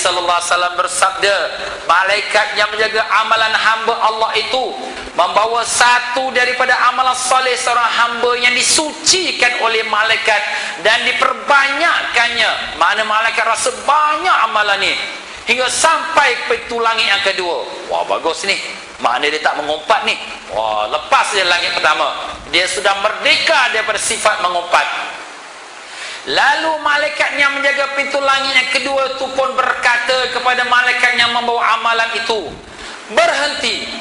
sallallahu alaihi wasallam bersabda, malaikat yang menjaga amalan hamba Allah itu membawa satu daripada amalan soleh seorang hamba yang disucikan oleh malaikat dan diperbanyakkannya. Mana malaikat rasa banyak amalan ni hingga sampai pintu langit yang kedua. Wah, bagus ni. Makna dia tak mengumpat ni. Wah, lepas dia langit pertama, dia sudah merdeka daripada sifat mengumpat. Lalu malaikat yang menjaga pintu langit yang kedua itu pun berkata kepada malaikat yang membawa amalan itu, berhenti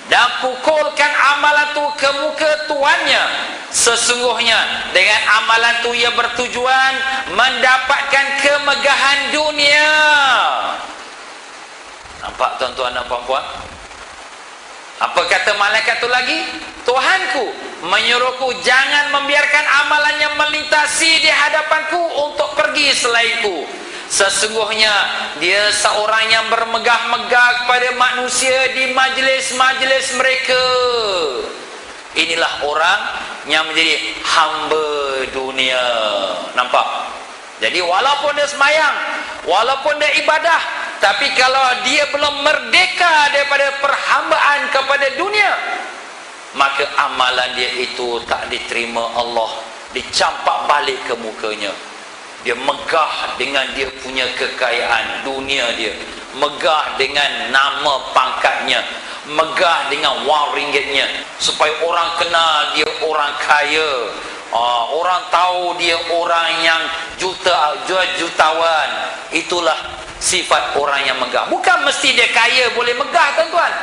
dan pukulkan amalan itu ke muka tuannya. Sesungguhnya dengan amalan itu ia bertujuan mendapatkan kemegahan dunia. Nampak tuan-tuan dan puan-puan? Apa kata malaikat itu lagi? Tuhanku menyuruhku jangan membiarkan amalannya melintasi di hadapanku untuk pergi selainku. Sesungguhnya dia seorang yang bermegah-megah kepada manusia di majlis-majlis mereka. Inilah orang yang menjadi hamba dunia. Nampak? Jadi walaupun dia semayang, walaupun dia ibadah, tapi kalau dia belum merdeka daripada perhambaan kepada dunia, maka amalan dia itu tak diterima Allah, dicampak balik ke mukanya. Dia megah dengan dia punya kekayaan dunia dia, megah dengan nama pangkatnya, megah dengan wang ringgitnya, supaya orang kenal dia orang kaya. Orang tahu dia orang yang jutawan. Itulah sifat orang yang megah. Bukan mesti dia kaya boleh megah, tuan-tuan.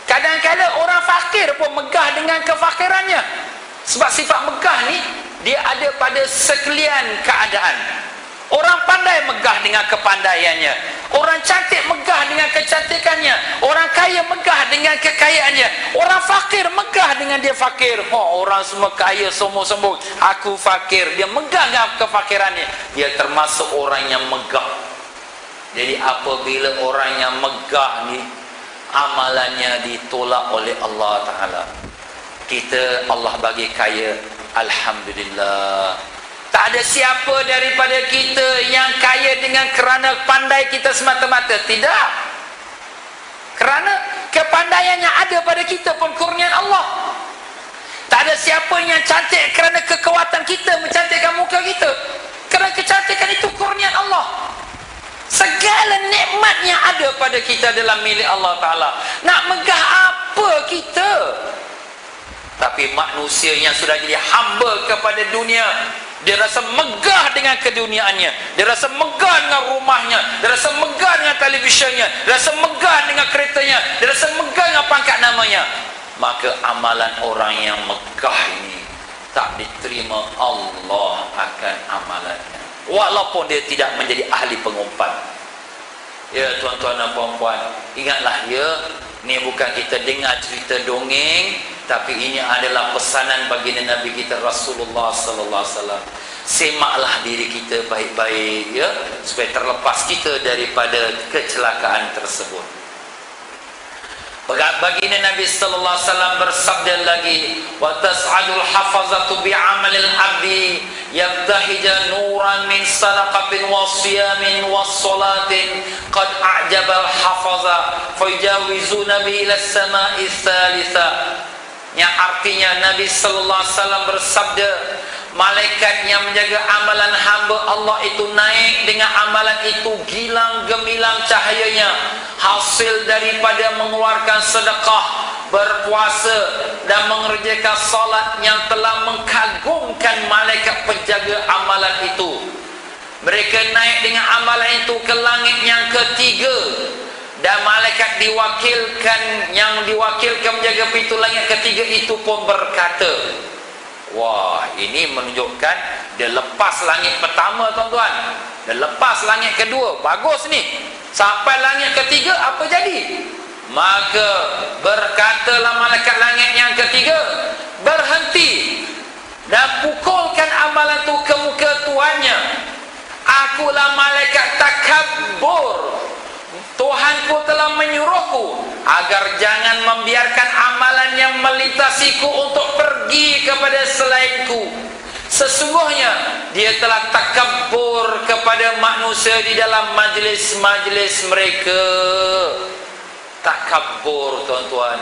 Kadang-kadang orang fakir pun megah dengan kefakirannya. Sebab sifat megah ni dia ada pada sekalian keadaan. Orang pandai megah dengan kepandaiannya, orang cantik megah dengan kecantikannya, orang kaya megah dengan kekayaannya, orang fakir megah dengan dia fakir. Orang semua kaya sombong-sombong, aku fakir. Dia megah dengan kefakirannya. Dia termasuk orang yang megah. Jadi apabila orang yang megah ni amalannya ditolak oleh Allah Ta'ala, kita Allah bagi kaya, alhamdulillah. Tak ada siapa daripada kita yang kaya dengan kerana pandai kita semata-mata. Tidak. Kerana kepandaian yang ada pada kita pun kurniaan Allah. Tak ada siapa yang cantik kerana kekuatan kita mencantikkan muka kita. Kerana kecantikan itu kurniaan Allah. Segala nikmat yang ada pada kita adalah milik Allah Ta'ala. Nak megah apa kita? Tapi manusia yang sudah jadi hamba kepada dunia, dia rasa megah dengan keduniaannya, dia rasa megah dengan rumahnya, dia rasa megah dengan televisyennya, dia rasa megah dengan keretanya, dia rasa megah dengan pangkat namanya. Maka amalan orang yang megah ini tak diterima Allah akan amalannya, walaupun dia tidak menjadi ahli pengumpat. Ya tuan-tuan dan puan-puan, ingatlah ya, ni bukan kita dengar cerita dongeng, tapi ini adalah pesanan baginda Nabi kita Rasulullah sallallahu alaihi wasallam. Semaklah diri kita baik-baik ya, supaya terlepas kita daripada kecelakaan tersebut. Baginda Nabi sallallahu alaihi wasallam bersabda lagi, wa tas'adul hafazatu bi'amalil abdi yabtahija nuran min sadaqatin wa siyamin wa salatin qad a'jabal hafaza fayjawizuna bi ila as-sama'i tsalitsa. Yang artinya Nabi sallallahu alaihi wasallam bersabda, malaikat yang menjaga amalan hamba Allah itu naik dengan amalan itu gilang gemilang cahayanya, hasil daripada mengeluarkan sedekah, berpuasa dan mengerjakan salat yang telah mengkagumkan malaikat penjaga amalan itu. Mereka naik dengan amalan itu ke langit yang ketiga, dan malaikat yang diwakilkan menjaga pintu langit ketiga itu pun berkata, wah, ini menunjukkan dia lepas langit pertama, tuan-tuan, dia lepas langit kedua, bagus ni. Sampai langit ketiga, apa jadi? Maka berkatalah malaikat langit yang ketiga, berhenti dan pukulkan amalan itu ke muka tuannya. Akulah malaikat takabur, Tuhanku telah menyuruhku agar jangan membiarkan amalan yang melintasiku untuk pergi kepada selainku. sesungguhnya dia telah takabbur kepada manusia di dalam majlis-majlis mereka. Takabbur, tuan-tuan,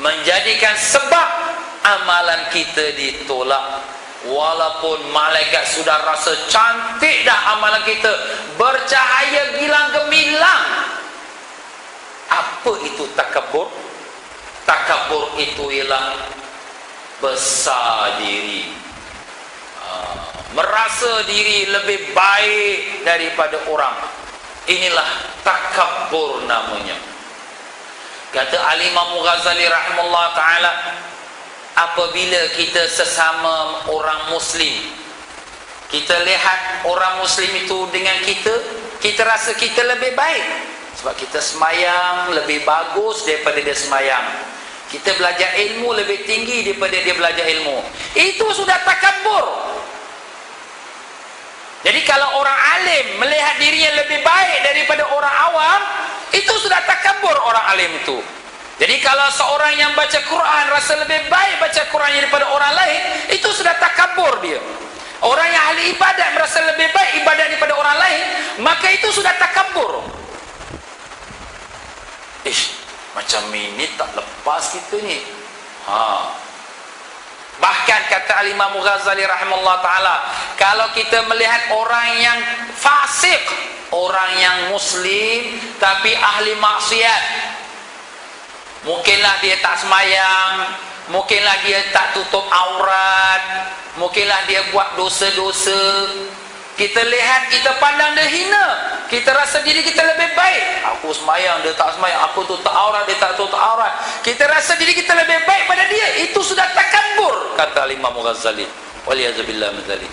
menjadikan sebab amalan kita ditolak. Walaupun malaikat sudah rasa cantik dah amalan kita, bercahaya gilang gemilang. Apa itu takabbur? Takabbur itu ialah besar diri, merasa diri lebih baik daripada orang. Inilah takabbur namanya. Kata Al-Imam Ghazali rahimahullah ta'ala, apabila kita sesama orang Muslim, kita lihat orang Muslim itu dengan kita rasa kita lebih baik. Sebab kita semayang lebih bagus daripada dia semayang, kita belajar ilmu lebih tinggi daripada dia belajar ilmu. Itu sudah takabbur. Jadi kalau orang alim melihat dirinya lebih baik daripada orang awam, itu sudah takabbur orang alim itu. Jadi kalau seorang yang baca Quran rasa lebih baik baca Quran daripada orang lain, itu sudah takabbur dia. Orang yang ahli ibadat merasa lebih baik ibadat daripada orang lain, maka itu sudah takabbur. Macam ini tak lepas kita ni. Bahkan kata Al-Imam Ghazali rahimahullah ta'ala, kalau kita melihat orang yang fasik, orang yang muslim tapi ahli maksiat, mungkinlah dia tak semayang, mungkinlah dia tak tutup aurat, mungkinlah dia buat dosa-dosa, kita lihat, kita pandang dia hina, kita rasa diri kita lebih baik. Aku semayang, dia tak semayang. Aku tutup aurat, dia tak tutup aurat. Kita rasa diri kita lebih baik pada dia. Itu sudah takabbur, kata Imam Ghazali. Waliyazubillah min dzalik.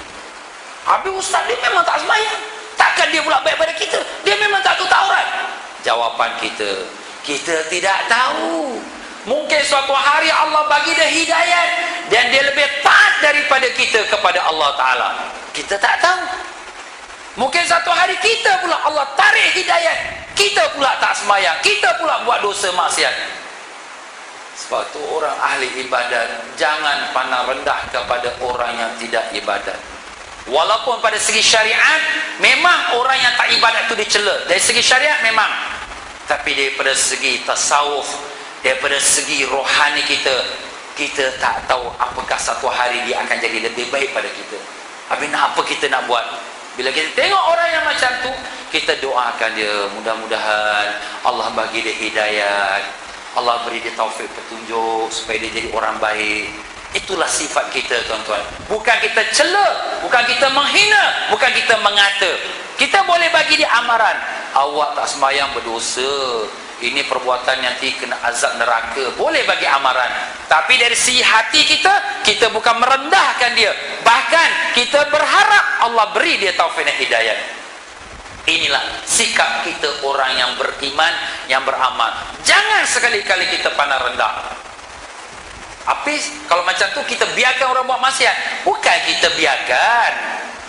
Habis ustaz dia memang tak semayang, takkan dia pula baik pada kita? Dia memang tak tutup aurat. Jawapan kita tidak tahu. Mungkin suatu hari Allah bagi dia hidayat dan dia lebih taat daripada kita kepada Allah Ta'ala. Kita tak tahu. Mungkin satu hari kita pula Allah tarik hidayat, kita pula tak semayang, kita pula buat dosa maksiat. Sebab tu orang ahli ibadat jangan pandang rendah kepada orang yang tidak ibadat. Walaupun pada segi syariat memang orang yang tak ibadat tu dicela, dari segi syariat memang, tapi daripada segi tasawuf, daripada segi rohani kita tak tahu apakah satu hari dia akan jadi lebih baik pada kita. Habis apa kita nak buat? Bila kita tengok orang yang macam tu, kita doakan dia, mudah-mudahan Allah bagi dia hidayat, Allah beri dia taufik petunjuk supaya dia jadi orang baik. Itulah sifat kita, tuan-tuan. Bukan kita cela, bukan kita menghina, bukan kita mengata. Kita boleh bagi dia amaran, awak tak sembahyang berdosa, ini perbuatan nanti kena azab neraka, boleh bagi amaran. Tapi dari si hati kita bukan merendahkan dia, bahkan kita berharap Allah beri dia taufik dan hidayat. Inilah sikap kita orang yang beriman, yang beramal. Jangan sekali-kali kita pandang rendah. Habis kalau macam tu kita biarkan orang buat maksiat, bukan kita biarkan,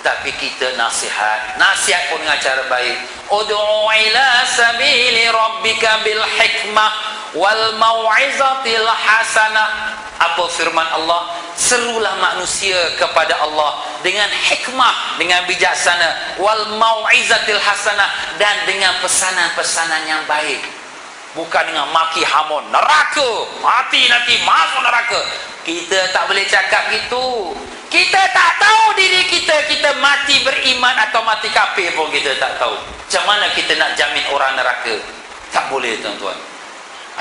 tapi kita nasihat. Nasihat pun dengan cara baik. Ud'u ila sabili rabbika bil hikmah wal mau'izatil hasanah. Apa firman Allah? Serulah manusia kepada Allah dengan hikmah, dengan bijaksana, wal mau'izatil hasanah, dan dengan pesanan-pesanan yang baik. Bukan dengan maki hamun, neraka, mati nanti masuk neraka. Kita tak boleh cakap gitu. Kita tak tahu diri kita mati beriman atau mati kafir pun kita tak tahu. Macam mana kita nak jamin orang neraka? Tak boleh, tuan-tuan.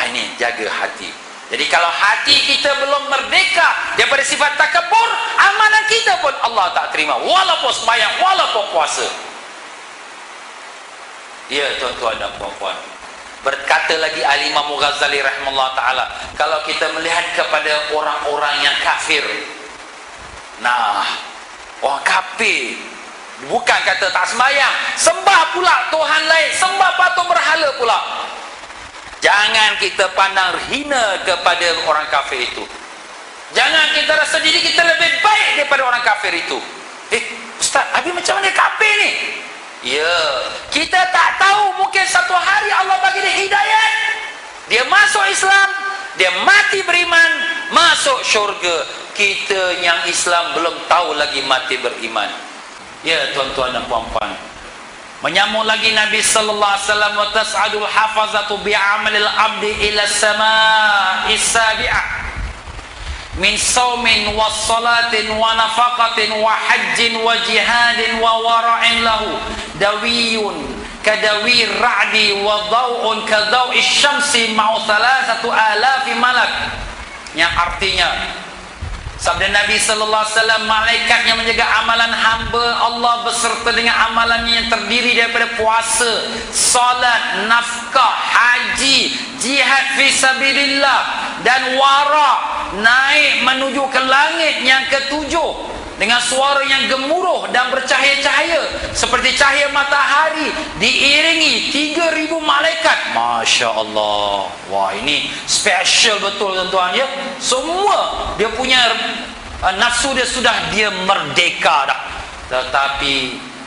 Ini jaga hati. Jadi kalau hati kita belum merdeka daripada sifat takabur, amalan kita pun Allah tak terima, walaupun sembahyang, walaupun puasa. Ya, tuan-tuan dan puan-puan, berkata lagi Al-Imam Ghazali rahimahullah ta'ala, kalau kita melihat kepada orang-orang yang kafir, orang kafir bukan kata tak sembahyang, sembah pula Tuhan lain, sembah patung berhala pula. Jangan kita pandang hina kepada orang kafir itu. Jangan kita rasa diri kita lebih baik daripada orang kafir itu. Ustaz, habis macam mana kafir ni? Ya, kita tak tahu, mungkin satu hari Allah bagi dia hidayat, dia masuk Islam, dia mati beriman, masuk syurga. kita yang Islam belum tahu lagi mati beriman. Ya tuan-tuan dan puan-puan, menyambung lagi Nabi sallallahu alaihi wasallam, wa tas'adul hafazatu bi'amalil abdi ila sama'is sabi'ah min saumin wa salatin wa nafaqatin wa hajjin wa jihadin wa wara'in lahu dawiyun kadawi ra'di wa daw'un kadaw'i syamsi ma'u 3,000 malak. Yang artinya, sabda Nabi sallallahu alaihi wasallam, malaikat yang menjaga amalan hamba Allah beserta dengan amalannya yang terdiri daripada puasa, salat, nafkah, haji, jihad fi sabilillah dan wara, naik menuju ke langit yang ketujuh dengan suara yang gemuruh dan bercahaya-cahaya seperti cahaya matahari, diiringi 3,000 malaikat. Masya Allah. Wah, ini special betul tuan-tuan ya. Semua dia punya nafsu dia sudah dia merdeka dah. Tetapi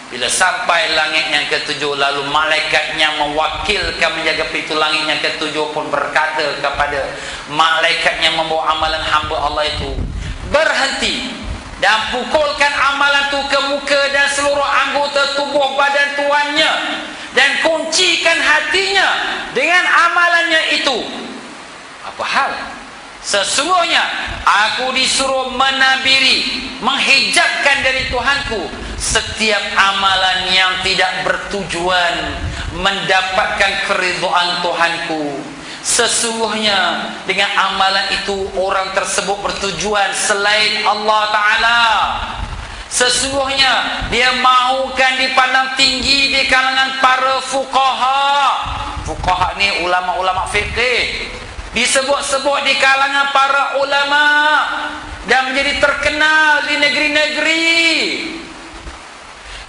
bila sampai langit yang ketujuh, lalu malaikat yang mewakilkan menjaga pintu langit yang ketujuh pun berkata kepada malaikat yang membawa amalan hamba Allah itu, berhenti dan pukulkan amalan itu ke muka dan seluruh anggota tubuh badan tuannya, dan kuncikan hatinya dengan amalannya itu. Apa hal? Sesungguhnya aku disuruh menabiri, menghijabkan dari Tuhanku setiap amalan yang tidak bertujuan mendapatkan keridhaan Tuhanku. Sesungguhnya dengan amalan itu orang tersebut bertujuan selain Allah Ta'ala. Sesungguhnya dia mahukan dipandang tinggi di kalangan para fuqaha. Fuqaha ni ulama-ulama fiqh, disebut-sebut di kalangan para ulama dan menjadi terkenal di negeri-negeri.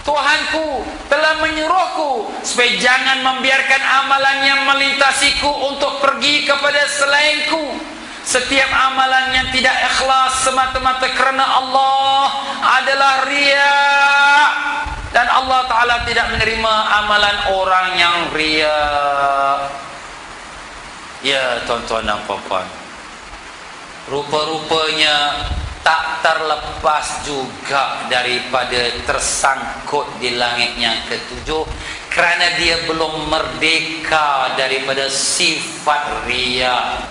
Tuhanku telah menyuruhku supaya jangan membiarkan amalan yang melintasiku untuk pergi kepada selainku. Setiap amalan yang tidak ikhlas semata-mata kerana Allah adalah riya, dan Allah Ta'ala tidak menerima amalan orang yang riya. Ya tuan-tuan dan puan-puan, rupa-rupanya tak terlepas juga daripada tersangkut di langit yang ketujuh, kerana dia belum merdeka daripada sifat riya.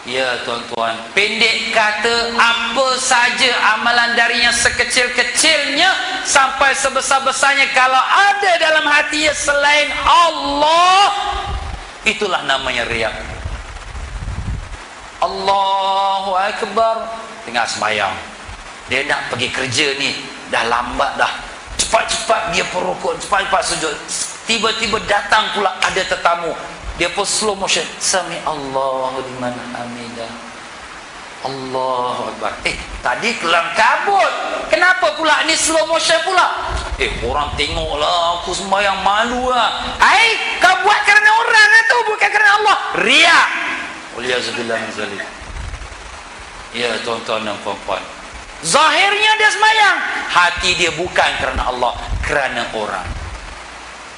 Ya tuan-tuan, pendek kata, apa saja amalan darinya, sekecil-kecilnya sampai sebesar-besarnya, kalau ada dalam hatinya selain Allah, itulah namanya riya. Allahu Akbar, tengah sembahyang, dia nak pergi kerja ni, dah lambat dah, cepat-cepat dia perukuk, cepat-cepat sujud. Tiba-tiba datang pula ada tetamu, dia pun slow motion, sami Allahu liman hamidah, Allahu Akbar. Tadi kelam kabut, kenapa pula ni slow motion pula? Orang tengoklah aku sembahyang, malu lah. Kau buat kerana orang tu, bukan kerana Allah. Riya. Waliyahzubillah min zalik. Ya tuan-tuan dan puan-puan, zahirnya dia sembahyang, hati dia bukan kerana Allah, kerana orang.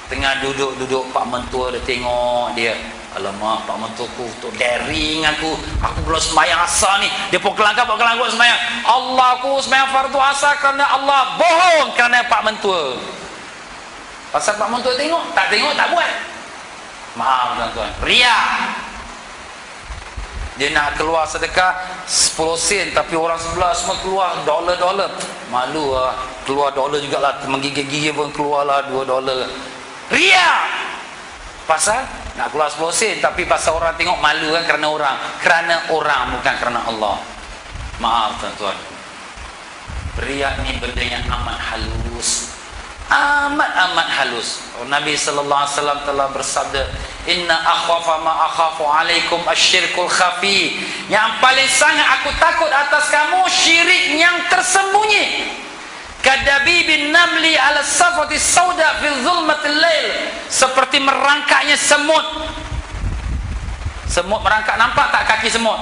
Tengah duduk-duduk, Pak Mentua dia tengok dia, alamak Pak Mentuaku tu daring aku belum sembahyang asar ni, dia pun kelangkap sembahyang. Allah, aku sembahyang fardu asar kerana Allah. Bohong, kerana Pak Mentua. Pasal Pak Mentua tengok, tak buat. Maaf tuan-tuan, riya. Dia nak keluar sedekah 10 sen, tapi orang sebelah semua keluar dolar-dolar. Malu lah, keluar dolar jugalah, menggigit-gigit pun keluarlah $2. Riya. Pasal nak keluar 10 sen, tapi pasal orang tengok, malu kan, kerana orang, bukan kerana Allah. Maaf tuan-tuan, riya ni benda yang amat halus, amat halus. Nabi sallallahu alaihi wasallam telah bersabda, inna akhafa ma akhafu alaikum asyirkul khafi, yang paling sangat aku takut atas kamu syirik yang tersembunyi. Kadabi bin namli ala safati sauda fi zulmatil lail, seperti merangkaknya semut. Semut merangkak, nampak tak kaki semut?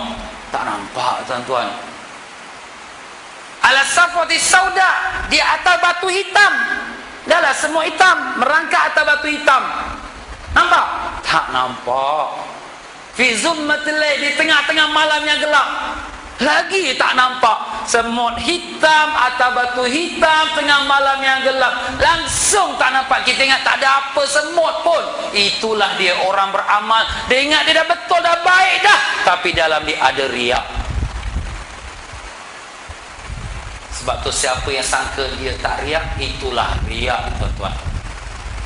Tak nampak tuan-tuan. Ala safati sauda, di atas batu hitam. Dahlah semua hitam, merangkak atas batu hitam. Nampak? Tak nampak. Fi zulmatil lail, di tengah-tengah malam yang gelap. Lagi tak nampak semut hitam atau batu hitam tengah malam yang gelap. Langsung tak nampak. Kita ingat tak ada apa semut pun. Itulah dia orang beramal. Dia ingat dia dah betul, dah baik dah. Tapi dalam dia ada riak. Sebab tu siapa yang sangka dia tak riak, itulah riak, tuan-tuan.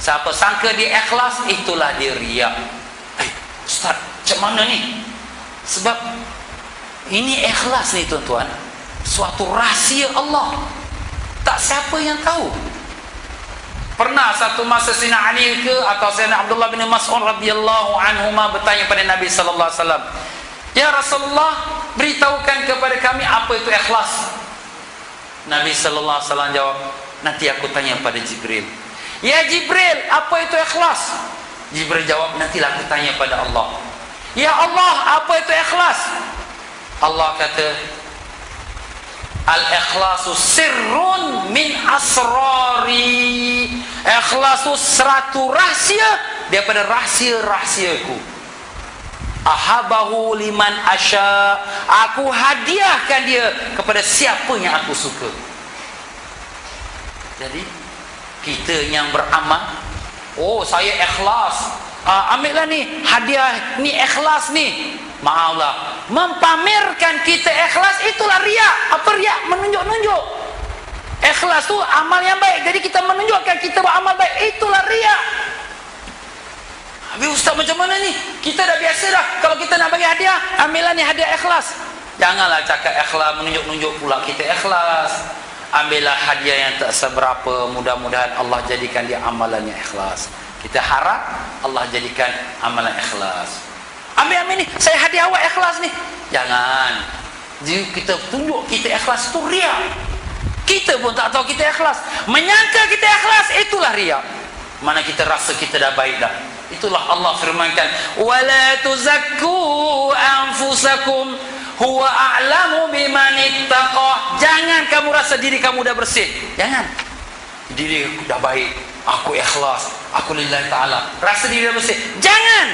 Siapa sangka dia ikhlas, itulah dia riak. Ustaz, macam mana ni? Sebab ini ikhlas ni tuan-tuan, suatu rahsia Allah. Tak siapa yang tahu. Pernah satu masa Sayyidina Ali ke atau Sayyidina Abdullah bin Mas'ud radhiyallahu anhuma bertanya pada Nabi sallallahu alaihi wasallam, "Ya Rasulullah, beritahukan kepada kami apa itu ikhlas." Nabi sallallahu alaihi wasallam jawab, "Nanti aku tanya pada Jibril." "Ya Jibril, apa itu ikhlas?" Jibril jawab, "Nantilah aku tanya pada Allah." "Ya Allah, apa itu ikhlas?" Allah kata, "Al-ikhlasu sirrun min asrari." Ikhlasu seratu rahsia daripada rahsia-rahsiaku. Ahabahu liman asya. Aku hadiahkan dia kepada siapa yang aku suka. Jadi kita yang beramal, oh saya ikhlas, ambillah ni hadiah ni, ikhlas ni. Maaflah, mempamerkan kita ikhlas itulah riak. Apa riak? Menunjuk-nunjuk. Ikhlas tu amal yang baik, jadi kita menunjukkan kita beramal baik, itulah riak. Habis ustaz macam mana ni? Kita dah biasa dah, kalau kita nak bagi hadiah, ambillah ni hadiah ikhlas. Janganlah cakap ikhlas, menunjuk-nunjuk pula kita ikhlas. Ambillah hadiah yang tak seberapa, mudah-mudahan Allah jadikan dia amalan yang ikhlas. Kita harap Allah jadikan amalan ikhlas. Ambil ni, saya hadiah awak ikhlas ni. Jangan. Jadi kita tunjuk kita ikhlas itu riak. Kita pun tak tahu kita ikhlas. Menyangka kita ikhlas, itulah riak. Mana kita rasa kita dah baik dah. Itulah Allah firmankan, "Wala tuzakku anfusakum huwa a'lamu biman ittaqa." Jangan kamu rasa diri kamu dah bersih. Jangan. Diri aku dah baik, aku ikhlas, aku lillahi ta'ala, rasa diri dah bersih. Jangan.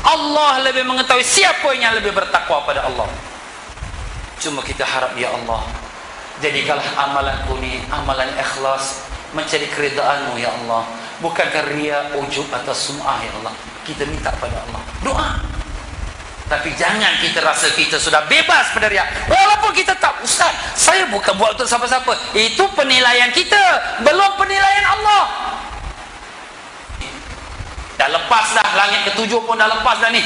Allah lebih mengetahui siapa yang lebih bertakwa pada Allah. Cuma kita harap, ya Allah, jadikanlah amalanku ni amalan ikhlas, mencari keridaan-Mu ya Allah, bukankah riya, ujub atau sum'ah ya Allah. Kita minta pada Allah, doa. Tapi jangan kita rasa kita sudah bebas pada riya. Walaupun kita tak, ustaz, saya bukan buat untuk siapa-siapa. Itu penilaian kita, belum penilaian Allah. Dah lepas dah, langit ketujuh pun dah lepas dah ni.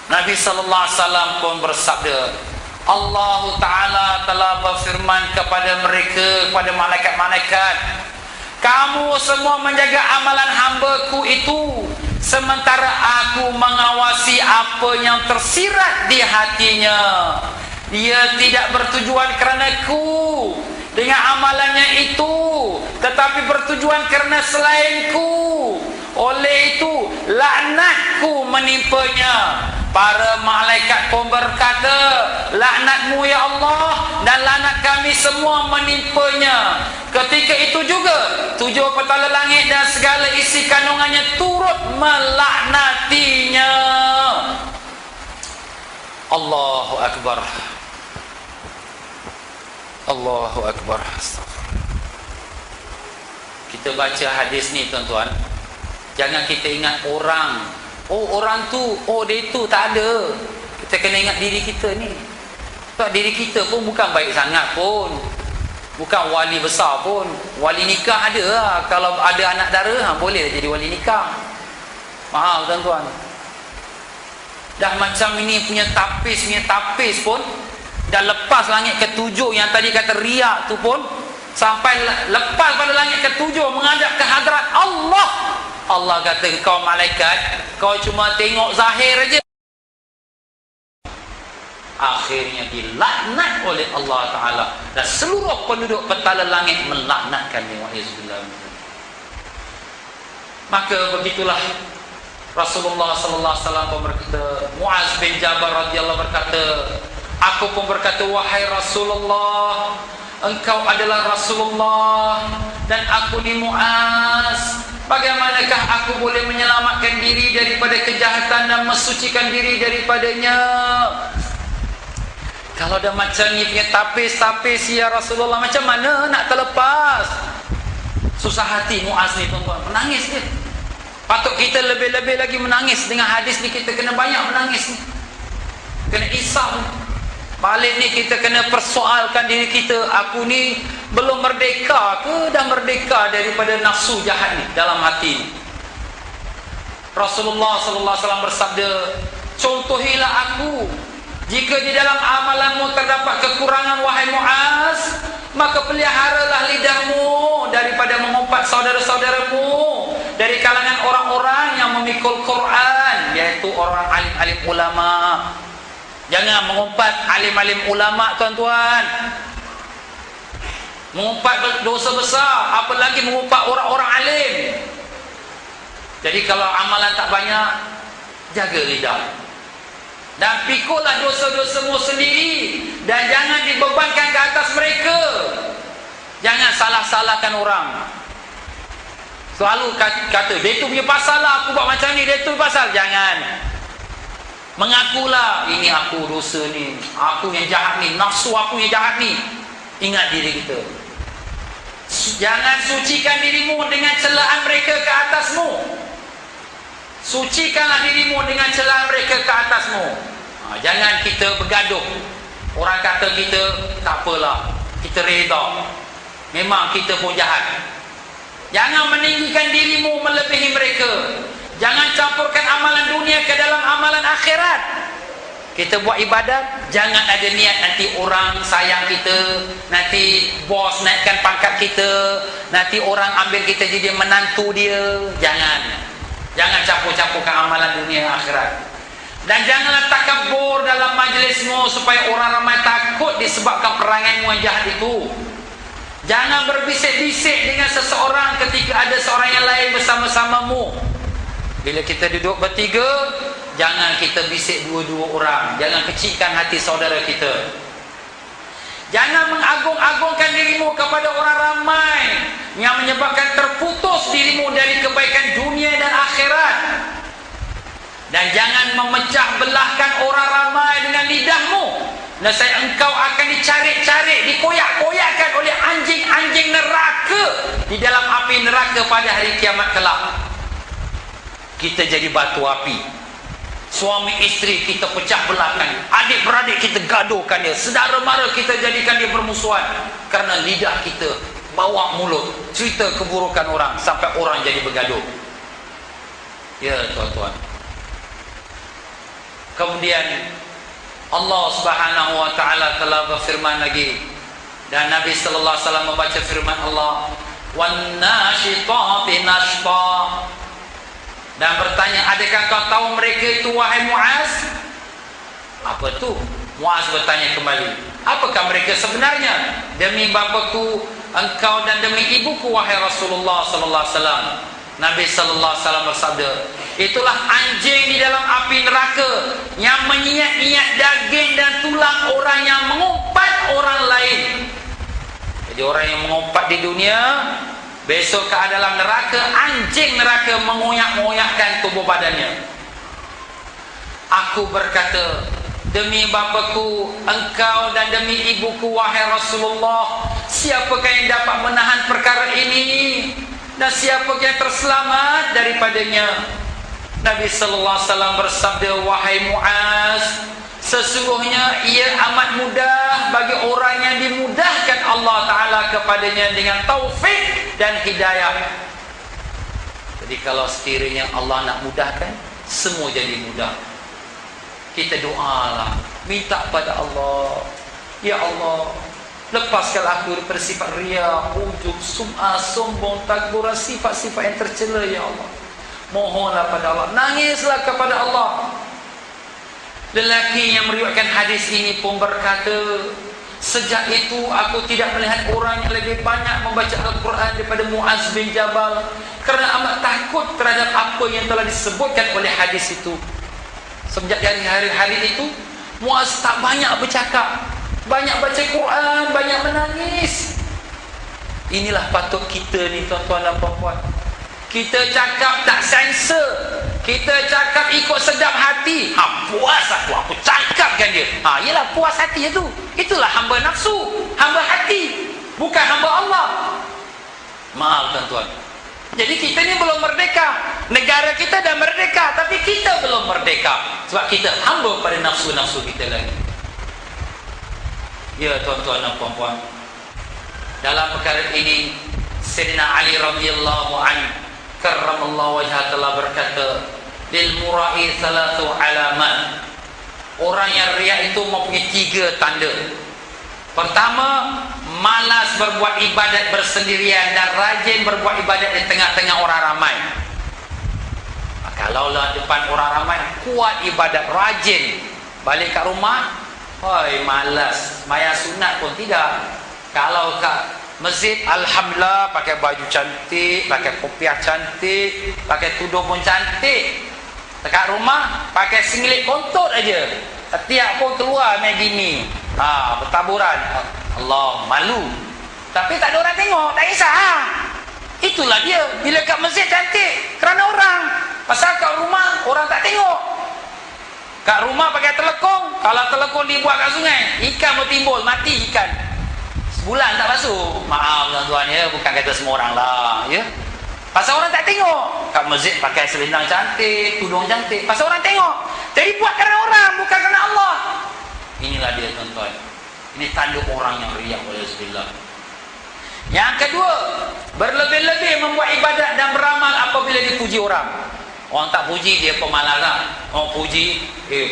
Nabi sallallahu alaihi wasallam pun bersabda, Allah Ta'ala telah berfirman kepada mereka, kepada malaikat-malaikat, kamu semua menjaga amalan hamba-Ku itu, sementara Aku mengawasi apa yang tersirat di hatinya. Dia tidak bertujuan kerana-Ku dengan amalannya itu, tetapi bertujuan kerana selain-Ku. Oleh itu laknat-Ku menimpanya. Para malaikat pun berkata, laknat-Mu ya Allah dan laknat kami semua menimpanya. Ketika itu juga tujuh petala langit dan segala isi kandungannya turut melaknatinya. Allahu Akbar. Allahu Akbar. Kita baca hadis ni tuan-tuan, jangan kita ingat orang, oh orang tu, oh dia tu, tak ada. Kita kena ingat diri kita ni. Sebab diri kita pun bukan baik sangat pun, bukan wali besar pun. Wali nikah ada lah, kalau ada anak dara boleh jadi wali nikah. Maaf tuan-tuan. Dah macam ini punya tapis pun dah lepas langit ketujuh yang tadi kata riak tu pun, sampai lepas pada langit ketujuh menghadap ke hadrat Allah. Allah kata, kau malaikat, kau cuma tengok zahir aja. Akhirnya dilaknat oleh Allah Ta'ala, dan seluruh penduduk petala langit melaknatkannya. Maka begitulah Rasulullah sallallahu alaihi wasallam pun berkata, Muaz bin Jabal radhiyallahu berkata, aku pun berkata, wahai Rasulullah, engkau adalah Rasulullah dan aku ni Muaz, bagaimanakah aku boleh menyelamatkan diri daripada kejahatan dan mensucikan diri daripadanya? Kalau dah macam ni punya tapis-tapis ya Rasulullah, macam mana nak terlepas? Susah hati Muaz ni tuan-tuan, menangis dia. Patut kita lebih-lebih lagi menangis dengan hadis ni, kita kena banyak menangis ni. Kena isam. Balik ni kita kena persoalkan diri kita, aku ni belum merdeka ke dah merdeka daripada nafsu jahat ni dalam hati ni? Rasulullah sallallahu alaihi wasallam bersabda, contohilah aku. Jika di dalam amalanmu terdapat kekurangan wahai Muaz, maka peliharalah lidahmu daripada mengumpat saudara-saudaramu dari kalangan orang-orang yang memikul Quran, iaitu orang alim-alim ulama. Jangan mengumpat alim-alim ulama tuan-tuan. Mengumpat dosa besar, apalagi mengumpat orang-orang alim. Jadi kalau amalan tak banyak, jaga lidah. Dan pikullah dosa-dosamu sendiri, dan jangan dibebankan ke atas mereka. Jangan salah-salahkan orang. Selalu kata, dia tu punya pasal lah aku buat macam ni, dia tu pasal. Jangan. Mengakulah, ini aku dosa ni, aku yang jahat ni, nafsu aku yang jahat ni. Ingat diri kita. Jangan sucikan dirimu dengan celaan mereka ke atasmu. Sucikanlah dirimu dengan celaan mereka ke atasmu. Jangan kita bergaduh. Orang kata kita, tak apalah, kita reda. Memang kita pun jahat. Jangan meninggikan dirimu melebihi mereka. Jangan campurkan amalan dunia ke dalam amalan akhirat. Kita buat ibadat, jangan ada niat nanti orang sayang kita, nanti bos naikkan pangkat kita, nanti orang ambil kita jadi menantu dia. Jangan campur-campurkan amalan dunia akhirat. Dan janganlah takabur dalam majlismu supaya orang ramai takut disebabkan perangaimu yang jahat itu. Jangan berbisik-bisik dengan seseorang ketika ada seorang yang lain bersama-samamu. Bila kita duduk bertiga, jangan kita bisik dua-dua orang. Jangan kecilkan hati saudara kita. Jangan mengagung-agungkan dirimu kepada orang ramai yang menyebabkan terputus dirimu dari kebaikan dunia dan akhirat. Dan jangan memecah belahkan orang ramai dengan lidahmu. Nescaya engkau akan dicari-cari, dikoyak-koyakkan oleh anjing-anjing neraka di dalam api neraka pada hari kiamat kelak. Kita jadi batu api. Suami isteri kita pecah belahkan, adik-beradik kita gaduhkan dia, saudara mara kita jadikan dia bermusuhan kerana lidah kita bawa mulut cerita keburukan orang sampai orang jadi bergaduh. Ya tuan-tuan. Kemudian Allah Subhanahu wa taala telah berfirman lagi, dan Nabi sallallahu alaihi wasallam membaca firman Allah, "Wan nasyitati nashta." Dan bertanya, adakah kau tahu mereka itu wahai Muaz? Apa tu? Muaz bertanya kembali, apakah mereka sebenarnya? Demi bapakku engkau dan demi ibuku wahai Rasulullah sallallahu alaihi wasallam. Nabi sallallahu alaihi wasallam bersabda, itulah anjing di dalam api neraka yang menyiyak-nyiyak daging dan tulang orang yang mengumpat orang lain. Jadi orang yang mengumpat di dunia, besok ke dalam neraka, anjing neraka mengoyak-ngoyakkan tubuh badannya. Aku berkata, demi bapakku engkau dan demi ibuku wahai Rasulullah, siapakah yang dapat menahan perkara ini dan siapakah yang terselamat daripadanya? Nabi sallallahu alaihi wasallam bersabda, wahai Muaz, sesungguhnya ia amat mudah bagi orang yang dimudahkan Allah Ta'ala kepadanya dengan taufik dan hidayah. Jadi kalau sekiranya Allah nak mudahkan, semua jadi mudah. Kita doalah, minta pada Allah, ya Allah, lepaskan aku daripada sifat riya, ujub, sum'ah, sombong, takbur, sifat-sifat yang tercela, ya Allah. Mohonlah pada Allah, nangislah kepada Allah. Lelaki yang meriwayatkan hadis ini pun berkata, sejak itu aku tidak melihat orang yang lebih banyak membaca Al-Quran daripada Muaz bin Jabal, kerana amat takut terhadap apa yang telah disebutkan oleh hadis itu. Sejak dari hari-hari itu, Muaz tak banyak bercakap, banyak baca Quran, banyak menangis. Inilah patut kita ni tuan-tuan dan puan-puan. Kita cakap tak sensor, Kita cakap ikut sedap hati, puas aku cakapkan dia. Yelah puas hati itu. Itulah hamba nafsu, hamba hati, bukan hamba Allah. Maaf tuan-tuan. Jadi kita ni belum merdeka. Negara kita dah merdeka, tapi kita belum merdeka. Sebab kita hamba pada nafsu-nafsu kita lagi. Ya tuan-tuan dan puan-puan, dalam perkara ini Sayyidina Ali radhiyallahu anhu karramallahu wajhah telah berkata, lil murai salatu alamat. Orang yang riak itu mempunyai 3 tanda. Pertama, malas berbuat ibadat bersendirian dan rajin berbuat ibadat di tengah-tengah orang ramai. Kalaulah depan orang ramai kuat ibadat, rajin, balik kat rumah malas, maya sunat pun tidak. Kalau kat masjid, alhamdulillah, pakai baju cantik, pakai kopiah cantik, pakai tudung pun cantik. Dekat rumah pakai singlet kontut aja, setiap pun keluar macam gini, bertaburan. Allah, malu. Tapi tak ada orang tengok, tak kisah. Itulah dia. Bila kat masjid cantik kerana orang, pasal kat rumah orang tak tengok. Kat rumah pakai telekong, kalau telekong dibuat kat sungai, ikan mau timbul, mati ikan. Sebulan tak basuh. Maaf tuan-tuan ya, bukan kata semua orang lah ya. Pasal orang tak tengok. Kat masjid pakai selendang cantik, tudung cantik, pasal orang tengok. Jadi buat kerana orang, bukan kerana Allah. Inilah dia tuan-tuan. Ini tanda orang yang riak, walhamdulillah. Yang kedua, berlebih-lebih membuat ibadat dan beramal apabila dipuji orang. Orang tak puji, dia pemalas lah. Orang puji,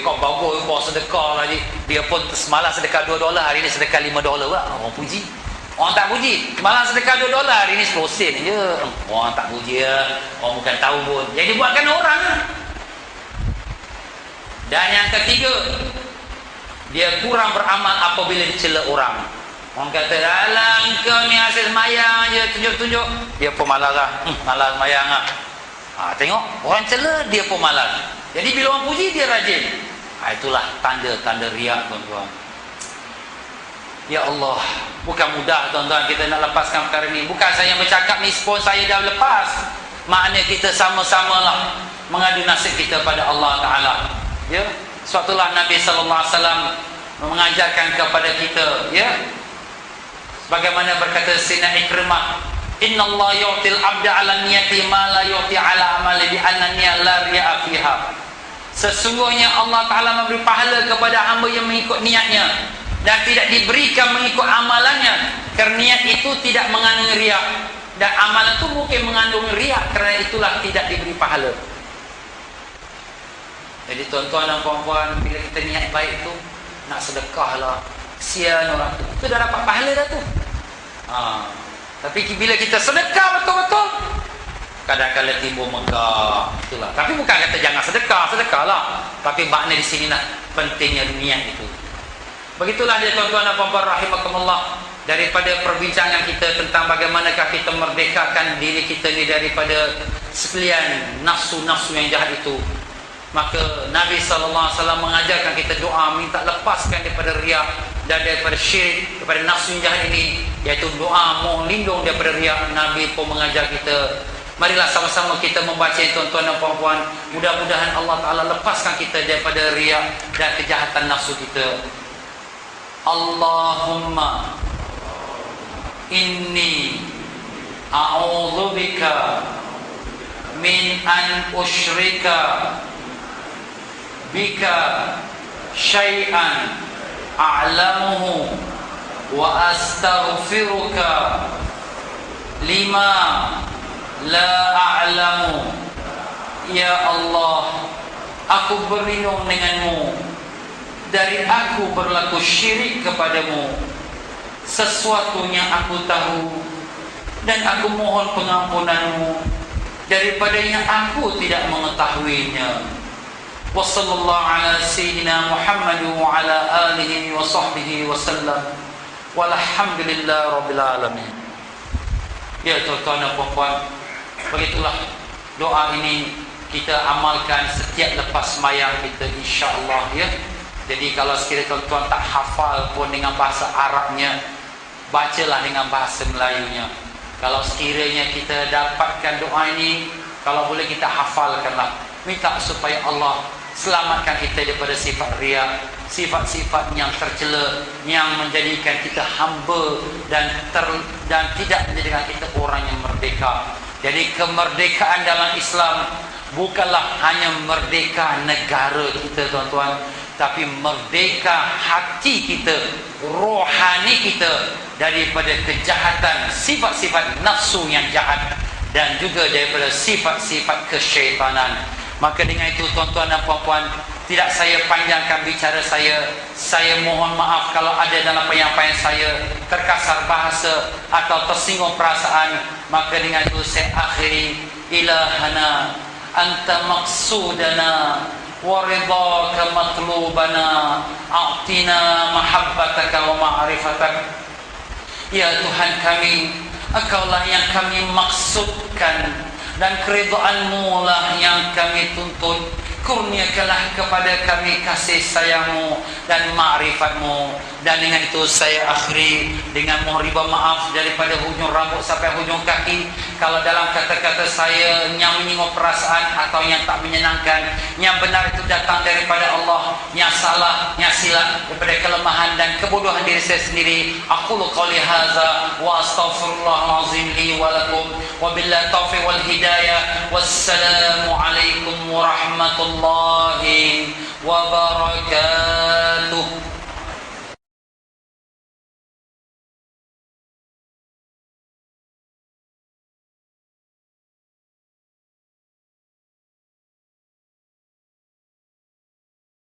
kau bagus, kau sedekah lagi. Dia pun semalam sedekah $2, hari ni sedekah $5 lah. Orang puji. Orang tak puji, malam sedekah $2, hari ni 10 sen je. Orang tak puji ya, orang bukan tahu pun. Jadi buatkan orang. Dan yang ketiga, dia kurang beramal apabila dicela orang. Orang kata, alah kau ni hasil semayang je, tunjuk-tunjuk. Dia pun malas lah, malas semayang lah. Tengok, orang cela, dia pun malas. Jadi bila orang puji, dia rajin. Itulah tanda-tanda riak tuan-tuan. Ya Allah, bukan mudah tuan-tuan kita nak lepaskan perkara ni. Bukan saya bercakap ni pun saya dah lepas. Maknanya kita sama-sama lah mengadu nasib kita pada Allah Ta'ala. Ya, sebab itulah Nabi SAW mengajarkan kepada kita, ya, sebagaimana berkata Sayyidina Ikrimah, Inna Allah yu'til abda ala niyati ma la yu'ti ala amali bi anna niyat la ria'a fiha. Sesungguhnya Allah Ta'ala memberi pahala kepada hamba yang mengikut niatnya dan tidak diberikan mengikut amalannya, kerana niat itu tidak mengandung riak, dan amalan itu mungkin mengandung riak, kerana itulah tidak diberi pahala. Jadi tuan-tuan dan puan-puan, bila kita niat baik tu, nak sedekah lah, kesian orang tu, itu dah dapat pahala dah tu. Tapi bila kita sedekah betul-betul, kadang-kadang timbul megah, itulah. Tapi bukan kata jangan sedekah, sedekahlah. Tapi makna di sini lah pentingnya niat itu. Begitulah dia tuan-tuan dan puan-puan rahimakumullah, daripada perbincangan kita tentang bagaimanakah kita merdekakan diri kita ni daripada sekalian nafsu-nafsu yang jahat itu. Maka Nabi SAW mengajarkan kita doa minta lepaskan daripada riak dan daripada syirik, daripada nafsu yang jahat ini, iaitu doa mohon lindung daripada riak. Nabi pun mengajar kita, marilah sama-sama kita membaca tuan-tuan dan puan-puan. Mudah-mudahan Allah Ta'ala lepaskan kita daripada riak dan kejahatan nafsu kita. Allahumma inni a'udzubika min an usyrika bika syai'an a'lamuhu wa astaghfiruka lima la a'lamu. Ya Allah, aku berlindung denganmu dari aku berlaku syirik kepadamu, sesuatu yang aku tahu, dan aku mohon pengampunanmu daripada yang aku tidak mengetahuinya. Wa sallallahu ala sayyidina Muhammad wa ala alihi wa sahbihi wa sallam, walhamdulillah rabbil alamin. Ya tuan-tuan dan puan-puan, begitulah doa ini kita amalkan setiap lepas sembahyang kita, insya-Allah ya. Jadi kalau sekiranya tuan-tuan tak hafal pun dengan bahasa Arabnya, bacalah dengan bahasa Melayunya. Kalau sekiranya kita dapatkan doa ini, kalau boleh kita hafalkanlah. minta supaya Allah selamatkan kita daripada sifat riya, sifat-sifat yang tercela yang menjadikan kita hamba dan tidak menjadikan kita orang yang merdeka. Jadi kemerdekaan dalam Islam bukanlah hanya merdeka negara kita tuan-tuan, tapi merdeka hati kita, rohani kita daripada kejahatan, sifat-sifat nafsu yang jahat dan juga daripada sifat-sifat kesyaitanan. Maka dengan itu tuan-tuan dan puan-puan, tidak saya panjangkan bicara saya. Saya mohon maaf kalau ada dalam penyampaian saya terkasar bahasa atau tersinggung perasaan. Maka dengan itu saya akhiri, ilahana anta maqsudana wa ridhaka matlubana a'tina mahabbataka wa ma'rifatak. Ya Tuhan kami, Engkaulah yang kami maksudkan dan keridhaan-Mu lah yang kami tuntut. Kurniakanlah kepada kami kasih sayang-Mu dan ma'rifat-Mu. Dan dengan itu saya akhiri dengan mohon riba maaf daripada hujung rambut sampai hujung kaki kalau dalam kata-kata saya yang menyinggung perasaan atau yang tak menyenangkan. Yang benar itu datang daripada Allah, yang salah, yang silap daripada kelemahan dan kebodohan diri saya sendiri. Aqulu qawli hadza wa astaghfirullahal azim li wa lakum wa billahi taufiq wal hidayah. Wassalamu alaikum warahmatullahi wabarakatuh.